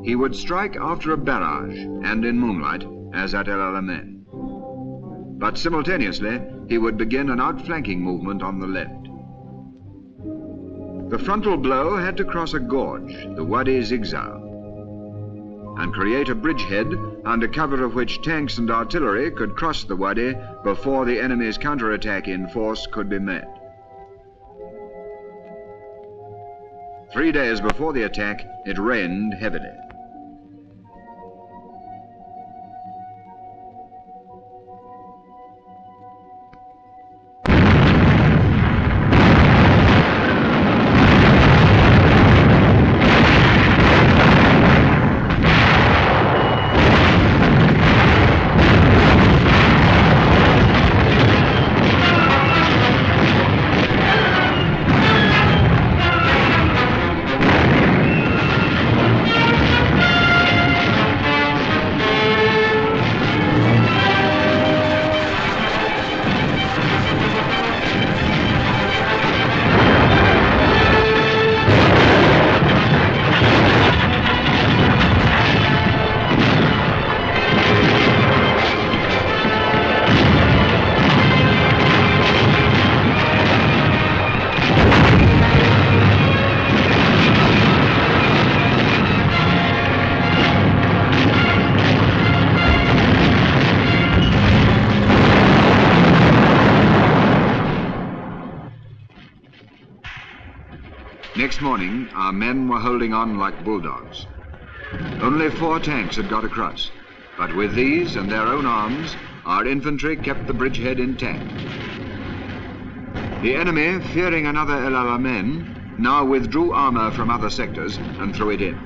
he would strike after a barrage and in moonlight, as at El Alamein. But simultaneously, he would begin an outflanking movement on the left. The frontal blow had to cross a gorge, the Wadi Zigzag, and create a bridgehead under cover of which tanks and artillery could cross the Wadi before the enemy's counterattack in force could be made. 3 days before the attack, it rained heavily. Next morning, our men were holding on like bulldogs. Only 4 tanks had got across, but with these and their own arms, our infantry kept the bridgehead intact. The enemy, fearing another El Alamein, now withdrew armor from other sectors and threw it in.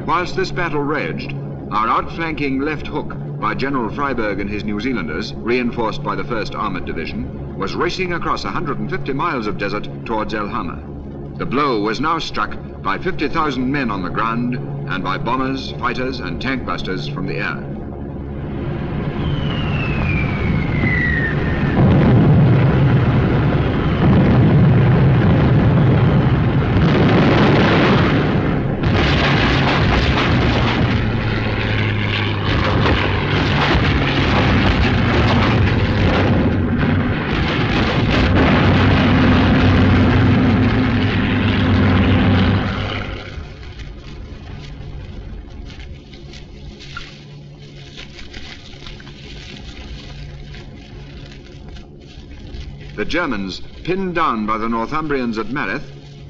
Whilst this battle raged, our outflanking left hook by General Freyberg and his New Zealanders, reinforced by the 1st Armoured Division, was racing across 150 miles of desert towards El Hama. The blow was now struck by 50,000 men on the ground and by bombers, fighters, and tank busters from the air. The Germans, pinned down by the Northumbrians at Mareth,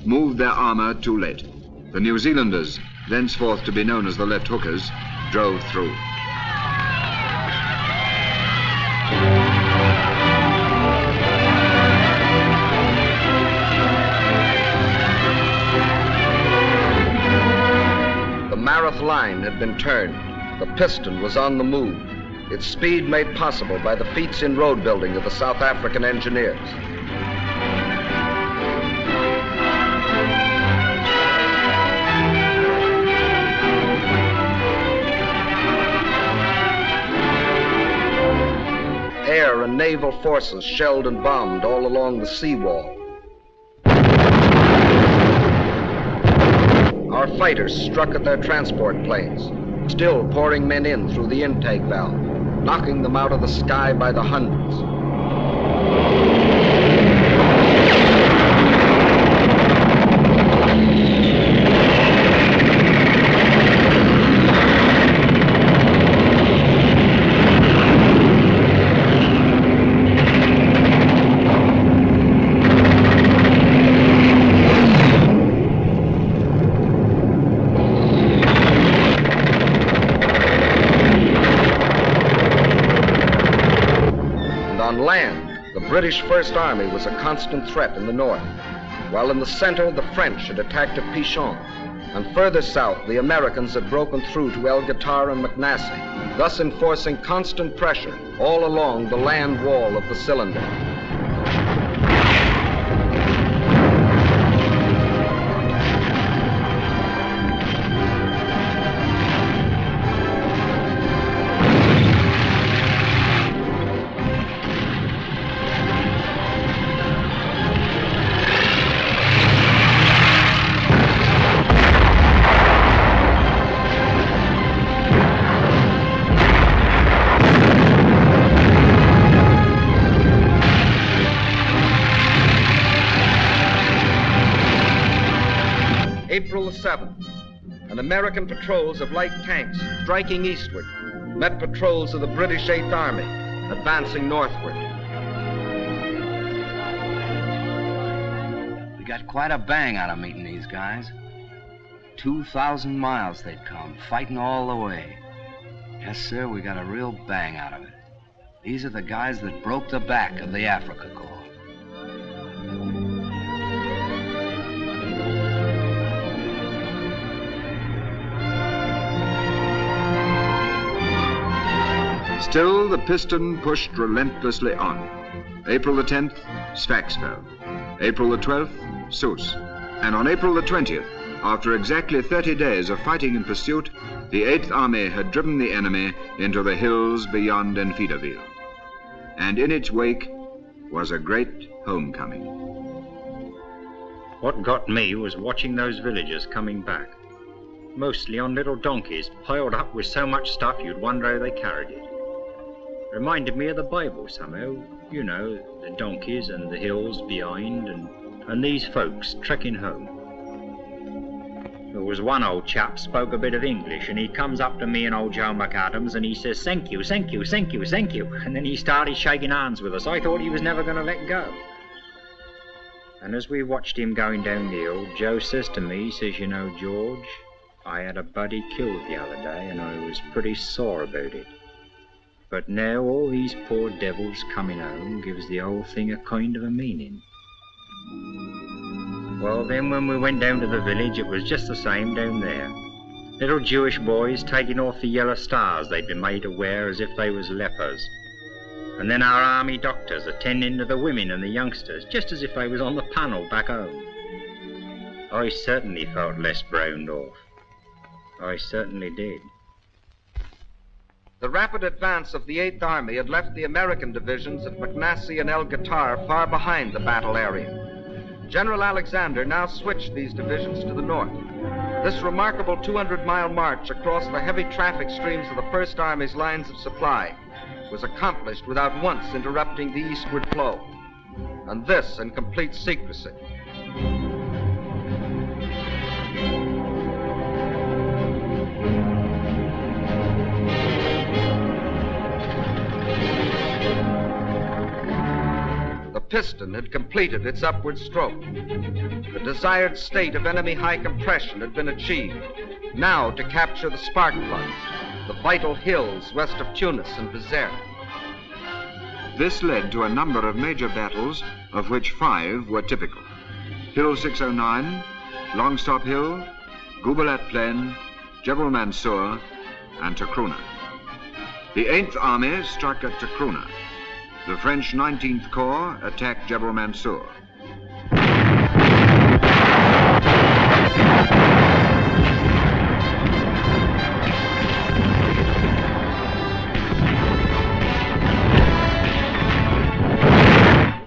moved their armor too late. The New Zealanders, thenceforth to be known as the left hookers, drove through. The Mareth line had been turned. The piston was on the move. Its speed made possible by the feats in road building of the South African engineers. Air and naval forces shelled and bombed all along the seawall. Our fighters struck at their transport planes, still pouring men in through the intake valve, knocking them out of the sky by the hundreds. The British First Army was a constant threat in the north, while in the center the French had attacked at Pichon, and further south the Americans had broken through to El Gatar and McNassy, thus enforcing constant pressure all along the land wall of the cylinder. April the 7th, and American patrols of light tanks striking eastward met patrols of the British 8th Army advancing northward. We got quite a bang out of meeting these guys. 2,000 miles they'd come, fighting all the way. Yes, sir, we got a real bang out of it. These are the guys that broke the back of the Afrika Corps. Still, the piston pushed relentlessly on. April the 10th, Sfax fell. April the 12th, Sousse. And on April the 20th, after exactly 30 days of fighting and pursuit, the 8th Army had driven the enemy into the hills beyond Enfidaville. And in its wake was a great homecoming. What got me was watching those villagers coming back. Mostly on little donkeys, piled up with so much stuff you'd wonder how they carried it. Reminded me of the Bible somehow. You know, the donkeys and the hills behind, and these folks trekking home. There was one old chap spoke a bit of English, and he comes up to me and old Joe McAdams and he says, "Thank you, thank you, thank you, thank you." And then he started shaking hands with us. I thought he was never going to let go. And as we watched him going down the hill, Joe says to me, he says, "You know, George, I had a buddy killed the other day and I was pretty sore about it. But now all these poor devils coming home gives the whole thing a kind of a meaning." Well, then when we went down to the village, it was just the same down there. Little Jewish boys taking off the yellow stars they'd been made to wear as if they was lepers. And then our army doctors attending to the women and the youngsters, just as if they was on the panel back home. I certainly felt less browned off. I certainly did. The rapid advance of the 8th Army had left the American divisions at McNassie and El Guitar far behind the battle area. General Alexander now switched these divisions to the north. This remarkable 200-mile march across the heavy traffic streams of the First Army's lines of supply was accomplished without once interrupting the eastward flow, and this in complete secrecy. The piston had completed its upward stroke. The desired state of enemy high compression had been achieved. Now to capture the spark plug, the vital hills west of Tunis and Bizerte. This led to a number of major battles, of which 5 were typical. Hill 609, Longstop Hill, Gubelat Plain, Jebel Mansour, and Takruna. The 8th Army struck at Takruna. The French 19th Corps attacked Jebel Mansour.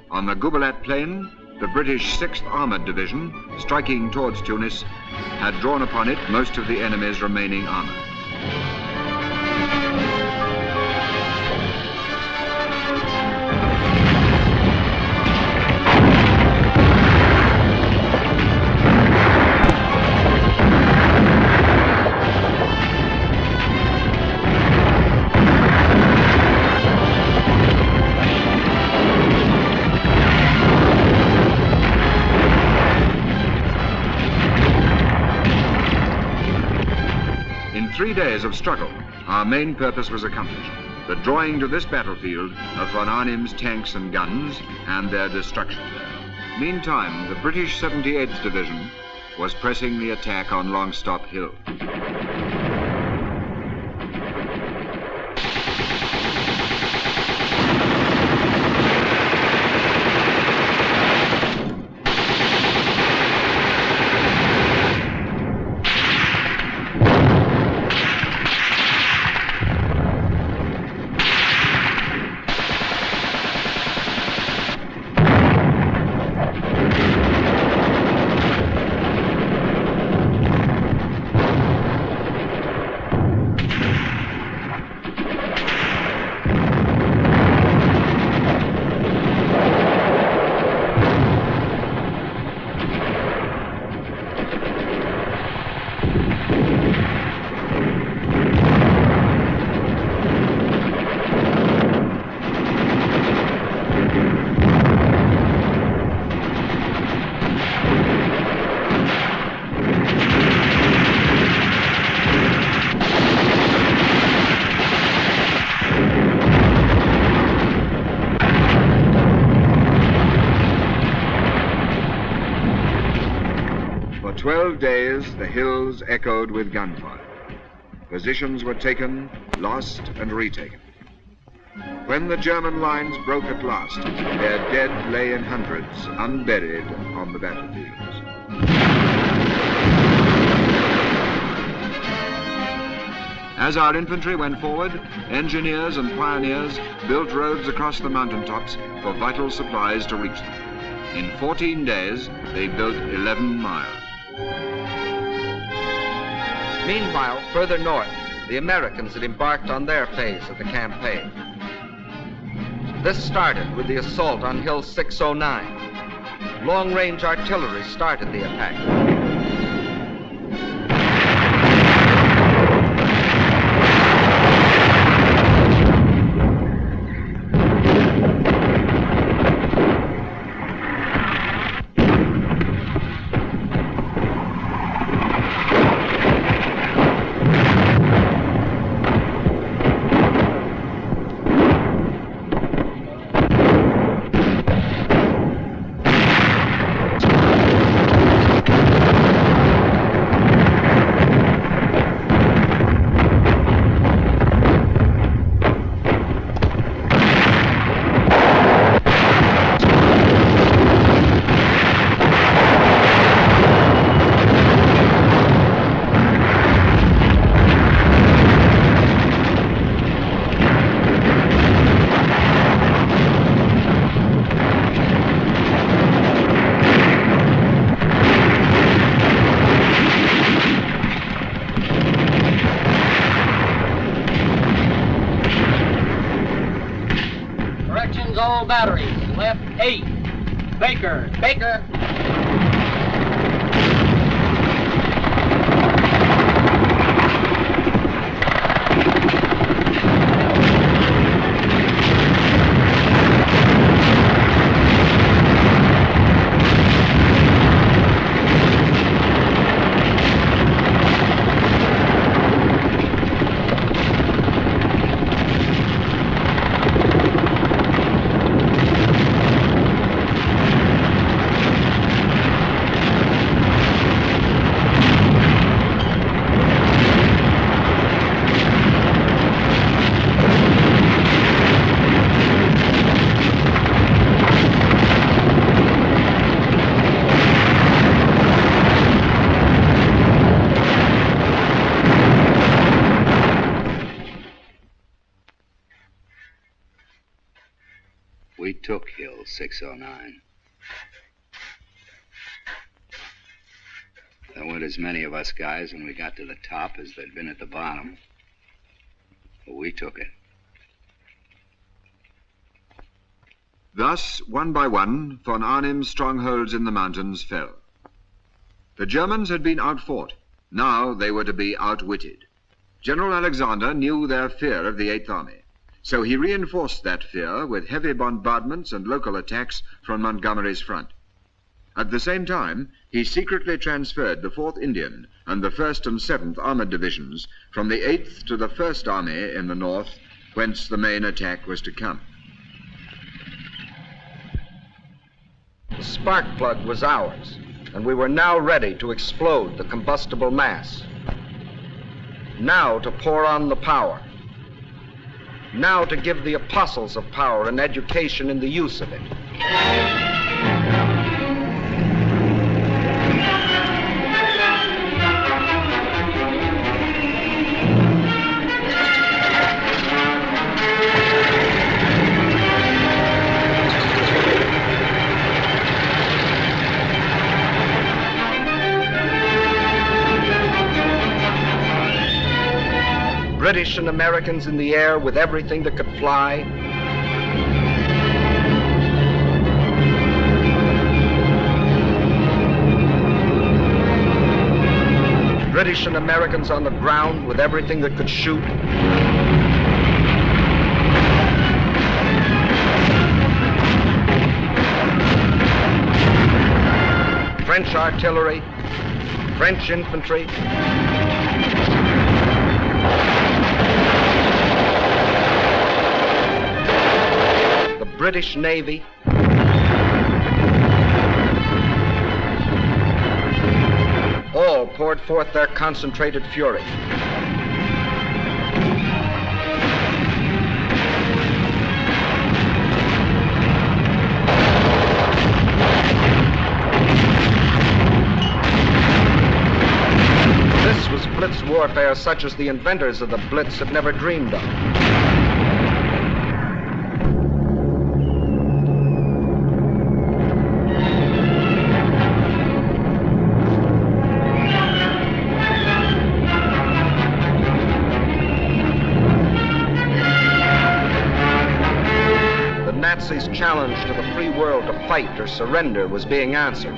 On the Gubelat Plain, the British 6th Armored Division, striking towards Tunis, had drawn upon it most of the enemy's remaining armor. In 3 days of struggle, our main purpose was accomplished, the drawing to this battlefield of von Arnim's tanks and guns and their destruction. Meantime, the British 78th Division was pressing the attack on Longstop Hill. 12 days, the hills echoed with gunfire. Positions were taken, lost, and retaken. When the German lines broke at last, their dead lay in hundreds, unburied on the battlefields. As our infantry went forward, engineers and pioneers built roads across the mountaintops for vital supplies to reach them. In 14 days, they built 11 miles. Meanwhile, further north, the Americans had embarked on their phase of the campaign. This started with the assault on Hill 609. Long-range artillery started the attack. Batteries, left 8. Baker. We took Hill 609. There weren't as many of us guys when we got to the top as there'd been at the bottom. But we took it. Thus, one by one, von Arnim's strongholds in the mountains fell. The Germans had been outfought. Now they were to be outwitted. General Alexander knew their fear of the Eighth Army. So he reinforced that fear with heavy bombardments and local attacks from Montgomery's front. At the same time, he secretly transferred the 4th Indian and the 1st and 7th Armored Divisions from the 8th to the 1st Army in the north, whence the main attack was to come. The spark plug was ours, and we were now ready to explode the combustible mass. Now to pour on the power. Now to give the apostles of power an education in the use of it. British and Americans in the air with everything that could fly. British and Americans on the ground with everything that could shoot. French artillery, French infantry. British Navy. poured forth their concentrated fury. This was blitz warfare such as the inventors of the blitz had never dreamed of. The Nazis' challenge to the free world to fight or surrender was being answered.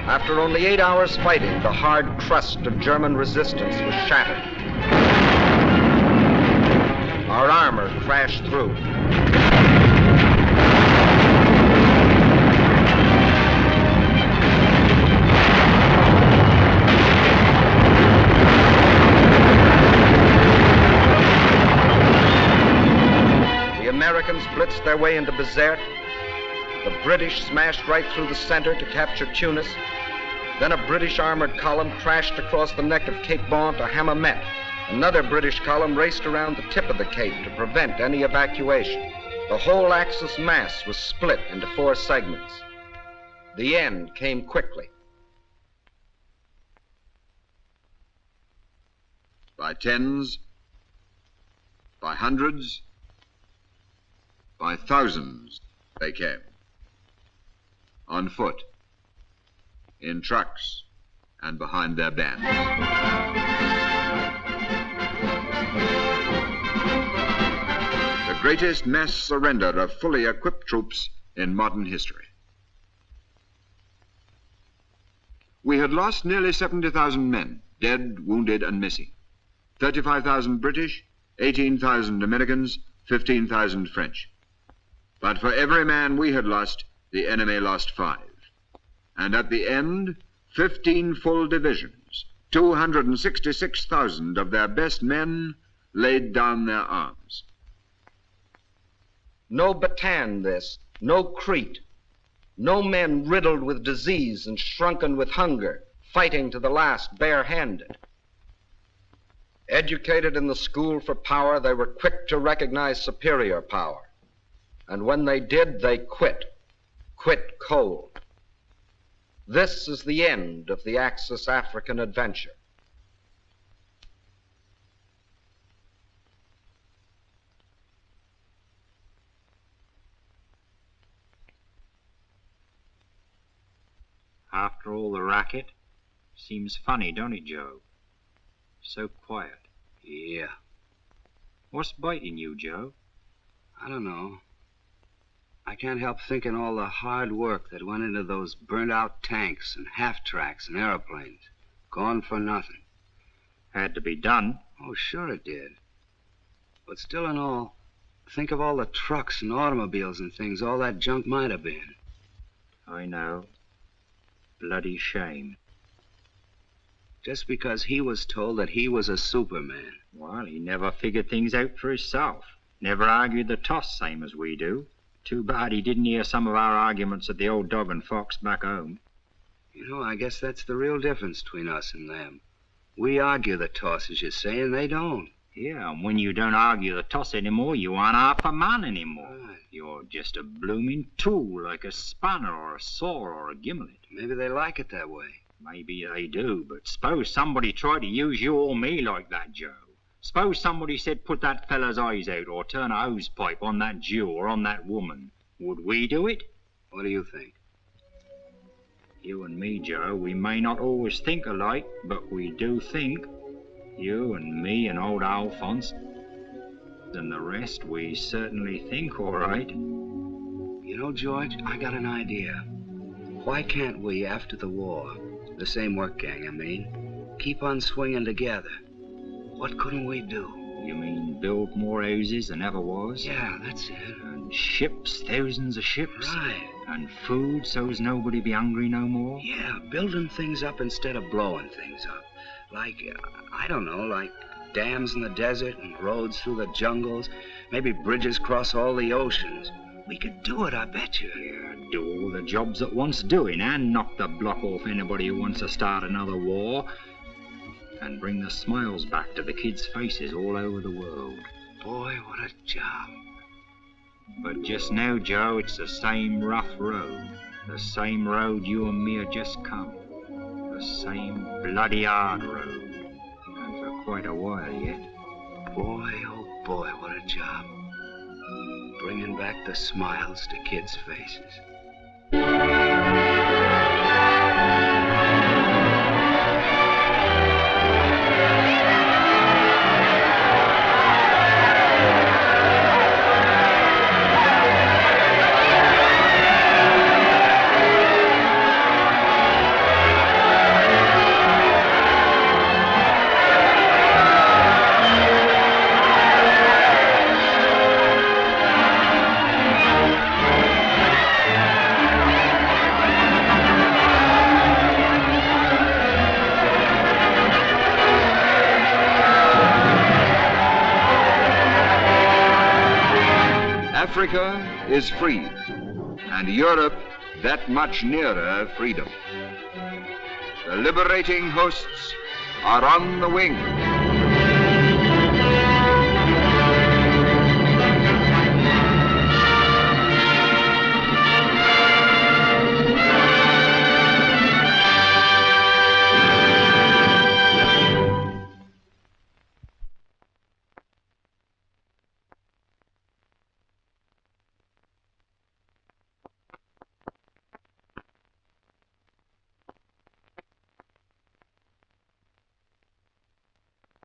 After only 8 hours fighting, the hard crust of German resistance was shattered. Our armor crashed through. The Americans blitzed their way into Bizerte. The British smashed right through the center to capture Tunis. Then a British armored column crashed across the neck of Cape Bon to Hammamet. Another British column raced around the tip of the cape to prevent any evacuation. The whole Axis mass was split into 4 segments. The end came quickly. By tens, by hundreds, by thousands they came. On foot, in trucks, and behind their bands. The greatest mass surrender of fully equipped troops in modern history. We had lost nearly 70,000 men, dead, wounded, and missing. 35,000 British, 18,000 Americans, 15,000 French. But for every man we had lost, the enemy lost 5. And at the end, 15 full divisions, 266,000 of their best men laid down their arms. No Bataan this, no Crete, no men riddled with disease and shrunken with hunger, fighting to the last barehanded. Educated in the school for power, they were quick to recognize superior power. And when they did, they quit cold. This is the end of the Axis African adventure. After all the racket, seems funny, don't it, Joe? So quiet. Yeah. What's biting you, Joe? I don't know. I can't help thinking all the hard work that went into those burnt-out tanks and half-tracks and airplanes. Gone for nothing. Had to be done. Oh, sure it did. But still in all, think of all the trucks and automobiles and things all that junk might have been. I know. Bloody shame. Just because he was told that he was a Superman. Well, he never figured things out for himself. Never argued the toss same as we do. Too bad he didn't hear some of our arguments at the old Dog and Fox back home. You know, I guess that's the real difference between us and them. We argue the toss, as you say, and they don't. Yeah, and when you don't argue the toss anymore, you aren't half a man anymore. Right. You're just a blooming tool, like a spanner or a saw or a gimlet. Maybe they like it that way. Maybe they do, but suppose somebody tried to use you or me like that, Joe. Suppose somebody said put that fella's eyes out or turn a hose pipe on that Jew or on that woman. Would we do it? What do you think? You and me, Joe, we may not always think alike, but we do think. You and me and old Alphonse and the rest, we certainly think all right. You know, George, I got an idea. Why can't we, after the war, the same work gang, I mean, keep on swinging together? What couldn't we do? You mean build more houses than ever was? Yeah, that's it. And ships, thousands of ships? Right. And food so's nobody be hungry no more? Yeah, building things up instead of blowing things up. Like, I don't know, like dams in the desert and roads through the jungles, maybe bridges across all the oceans. We could do it, I bet you. Yeah, do all the jobs that wants doing and knock the block off anybody who wants to start another war. And bring the smiles back to the kids' faces all over the world. Boy, what a job. But just now, Joe, it's the same rough road. The same road you and me have just come. The same bloody hard road. And for quite a while yet. Boy, oh boy, what a job. Bringing back the smiles to kids' faces. Africa is freed, and Europe that much nearer freedom. The liberating hosts are on the wing.